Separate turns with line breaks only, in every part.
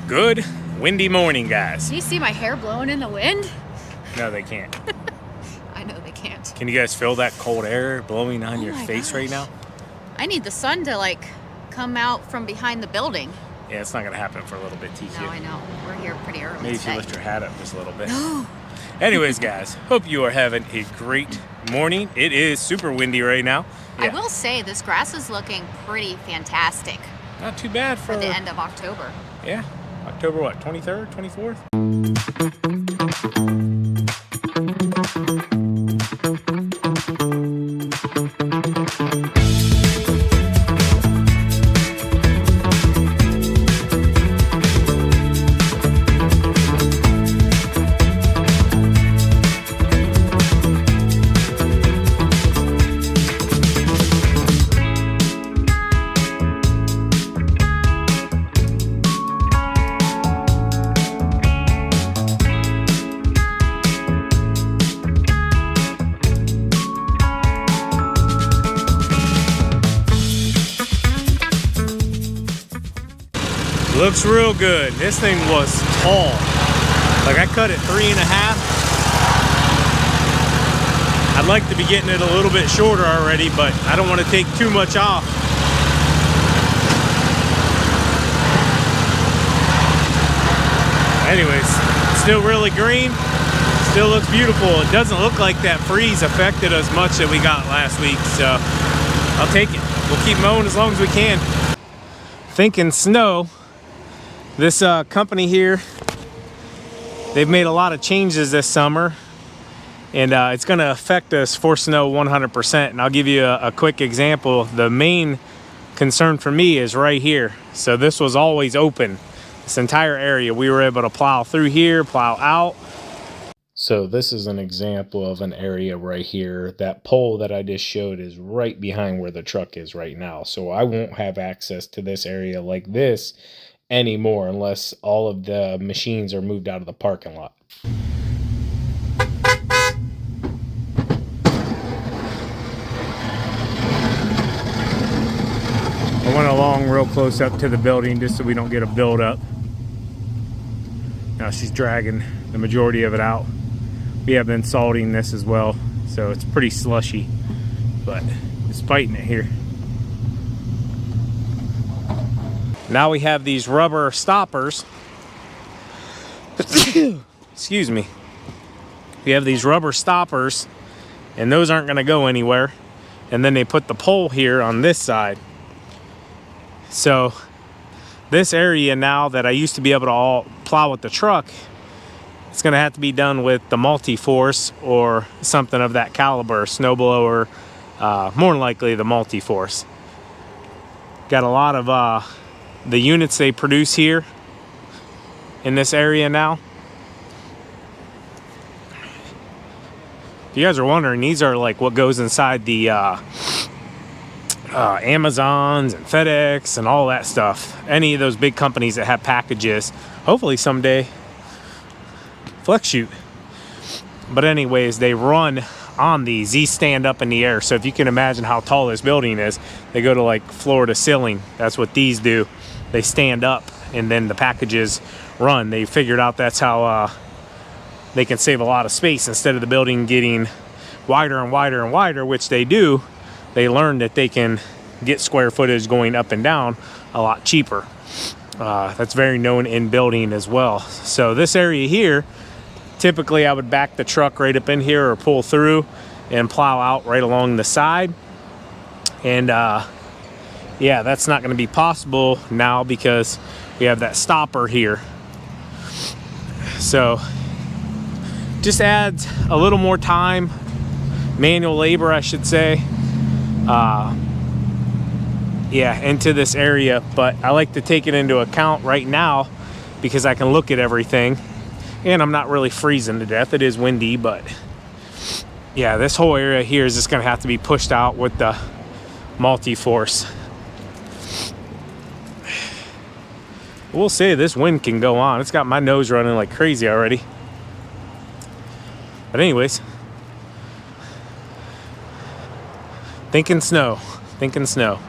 Good windy morning, guys.
Do you see my hair blowing in the wind?
No, they can't.
I know they can't.
Can you guys feel that cold air blowing on your face right now?
I need the sun to like come out from behind the building.
Yeah, it's not gonna happen for a little bit, TQ.
No, I know. We're here pretty early.
Maybe if
today.
you lift your hat up just a little bit. Anyways, guys, hope you are having a great morning. It is super windy right now. Yeah.
I will say this grass is looking pretty fantastic.
Not too bad for
the end of October.
Yeah, October what? 23rd, 24th? Looks real good. This thing was tall. Like I cut it 3.5. I'd like to be getting it a little bit shorter already, but I don't want to take too much off. Anyways, still really green. Still looks beautiful. It doesn't look like that freeze affected us much that we got last week, so I'll take it. We'll keep mowing as long as we can. Thinking snow. This company here, they've made a lot of changes this summer, and it's going to affect us for snow 100%. And I'll give you a quick example. The main concern for me is right here. So this was always open. This entire area, we were able to plow through here, plow out. So this is an example of an area right here. That pole that I just showed is right behind where the truck is right now. So I won't have access to this area like this anymore unless all of the machines are moved out of the parking lot. I went along real close up to the building just so we don't get a build-up. Now she's dragging the majority of it out. We have been salting this as well, so it's pretty slushy, but it's fighting it here. Now we have these rubber stoppers. Excuse me. We have these rubber stoppers, and those aren't going to go anywhere. And then they put the pole here on this side. So this area now that I used to be able to all plow with the truck, it's going to have to be done with the multi-force or something of that caliber, snowblower, more than likely the multi-force. Got a lot of the units they produce here in this area now. If you guys are wondering, these are like what goes inside the Amazons and FedEx and all that stuff. Any of those big companies that have packages. Hopefully someday flex shoot. But anyways, they run on these stand up in the air. So if you can imagine how tall this building is, they go to like floor to ceiling. That's what these do. They stand up and then the packages run. They figured out that's how they can save a lot of space. Instead of the building getting wider and wider and wider, which they do, they learned that they can get square footage going up and down a lot cheaper. That's very known in building as well. So this area here, typically I would back the truck right up in here or pull through and plow out right along the side. And yeah, that's not going to be possible now because we have that stopper here. So just adds a little more time, manual labor I should say, yeah, into this area. But I like to take it into account right now because I can look at everything and I'm not really freezing to death. It is windy, but yeah, this whole area here is just going to have to be pushed out with the multi-force. We'll see. This wind can go on. It's got my nose running like crazy already. But anyways, thinking snow. Thinking snow.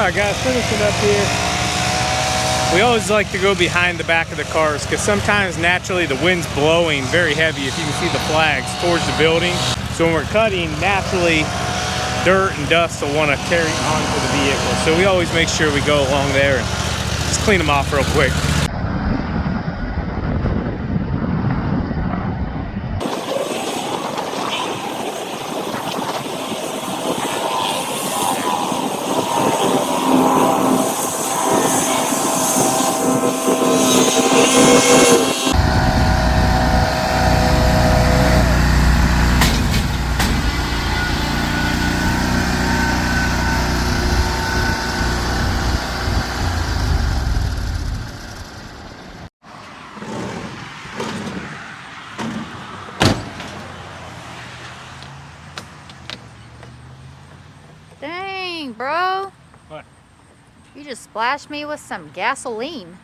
Alright guys, finishing up here. We always like to go behind the back of the cars because sometimes naturally the wind's blowing very heavy, if you can see the flags, towards the building. So when we're cutting, naturally dirt and dust will want to carry onto the vehicle. So we always make sure we go along there and just clean them off real quick.
Dang, bro.
What?
You just splashed me with some gasoline.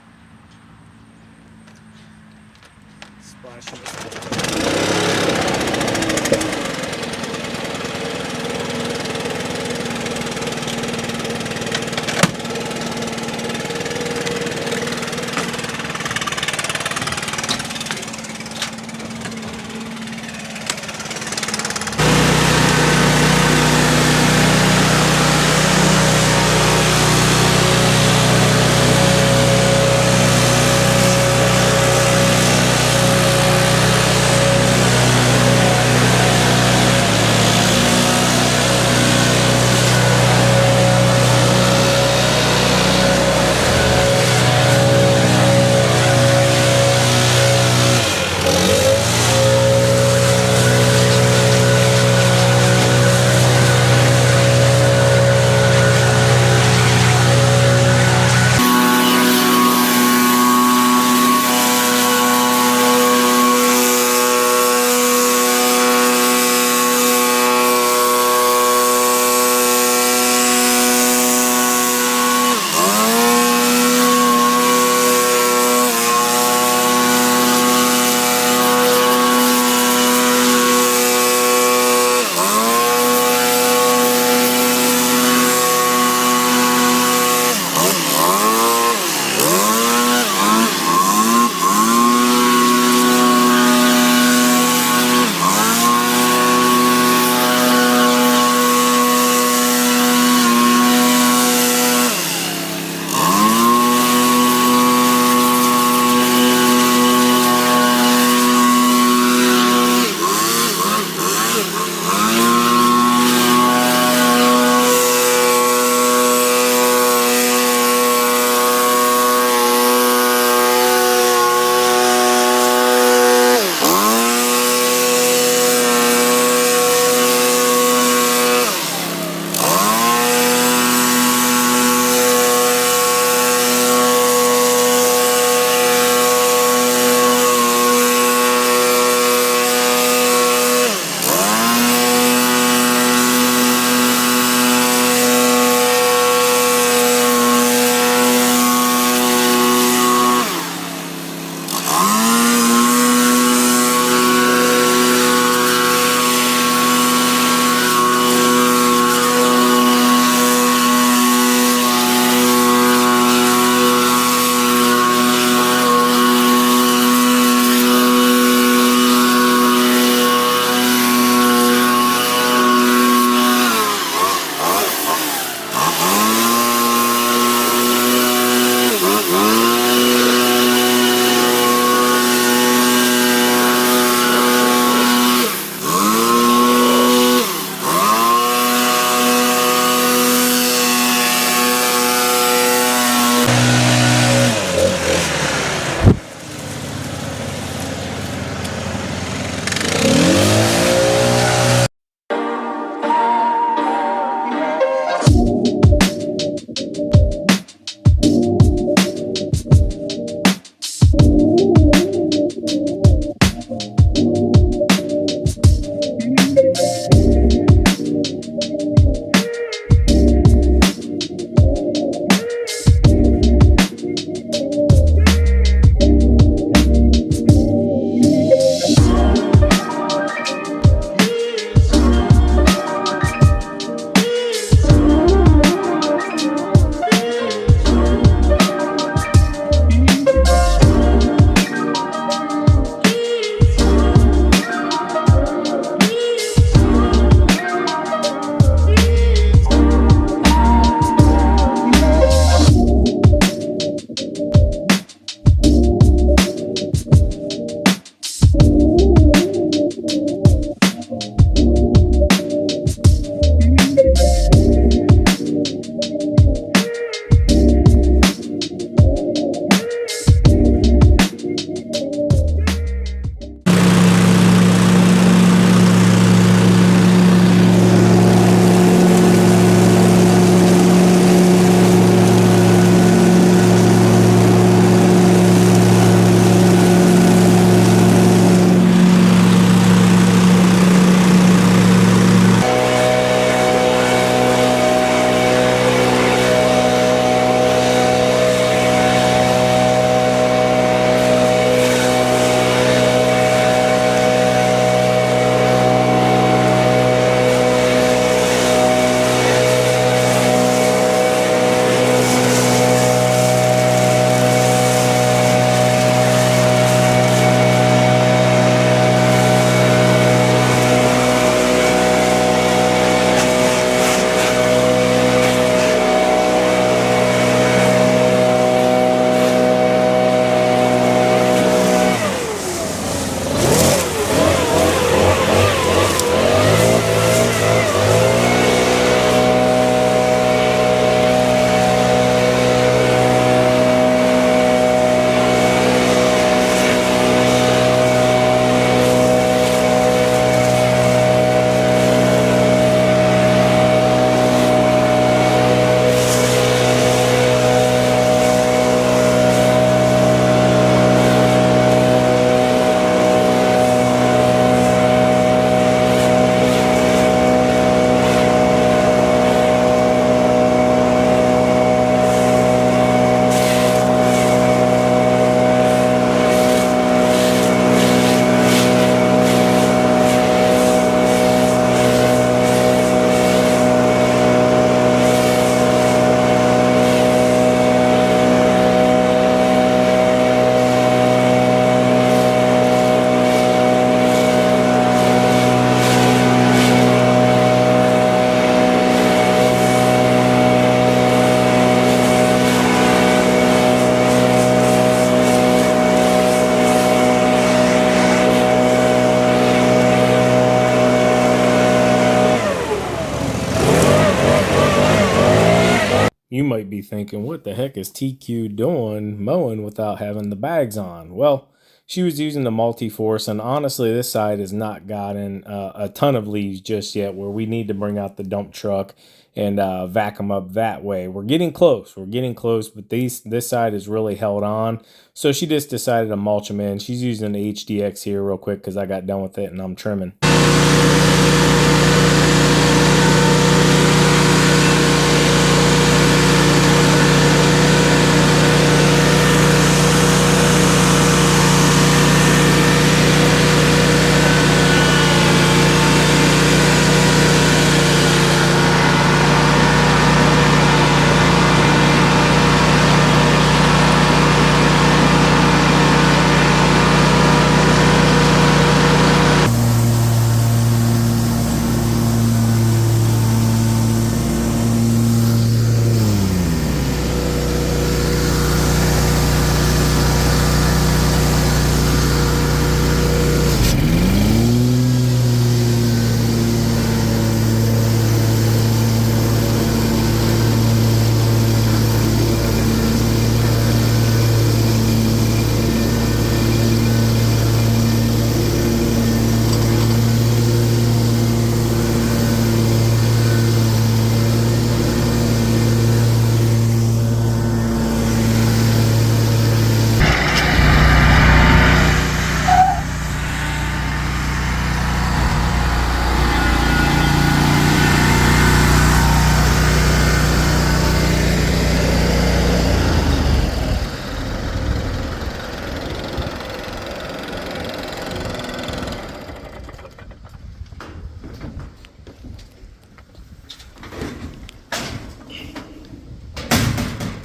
You might be thinking, what the heck is TQ doing mowing without having the bags on? Well, she was using the multi-force, and honestly, this side has not gotten a ton of leaves just yet where we need to bring out the dump truck and vac them up that way. We're getting close. We're getting close, but this side is really held on. So she just decided to mulch them in. She's using the HDX here real quick because I got done with it and I'm trimming.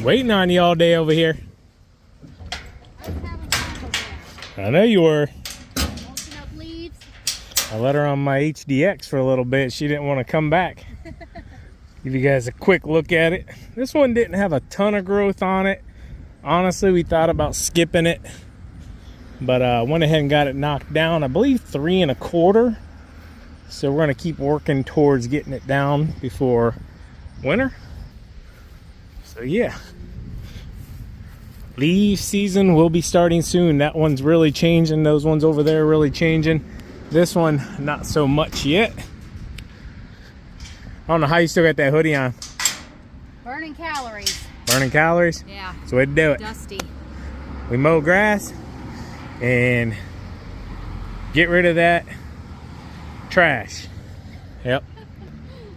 Waiting on you all day over here. I know you were. I let her on my HDX for a little bit. She didn't want to come back. Give you guys a quick look at it. This one didn't have a ton of growth on it. Honestly, we thought about skipping it, but went ahead and got it knocked down. I believe 3 1/4. So we're gonna keep working towards getting it down before winter. So yeah, leaf season will be starting soon. That one's really changing. Those ones over there are really changing. This one, not so much yet. I don't know how you still got that hoodie on.
Burning calories.
Burning calories?
Yeah.
That's the way to do it.
Dusty.
We mow grass and get rid of that trash. Yep.